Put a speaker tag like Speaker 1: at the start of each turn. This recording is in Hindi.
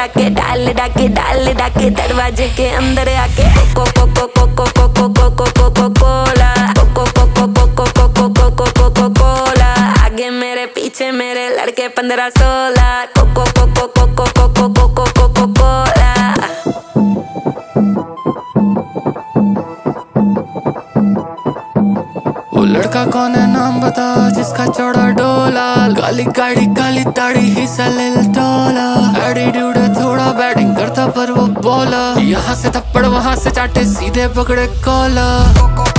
Speaker 1: डाके डाल डाके डाल डाके दरवाजे के अंदर आके coco coco coco coco coco coco cola coco coco coco coco coco coco cola आगे मेरे पीछे मेरे लड़के 15-16 coco coco coco coco coco coco cola.
Speaker 2: वो लड़का कौन है नाम बता जिसका चौड़ा डोला, काली गाड़ी काली दाढ़ी हिस्सा ले टोला, एटीट्यूड है थोड़ा बैटिंग करता पर वो बॉलर, यहाँ से थप्पड़ वहाँ से चाटे सीधे पकड़े कॉलर।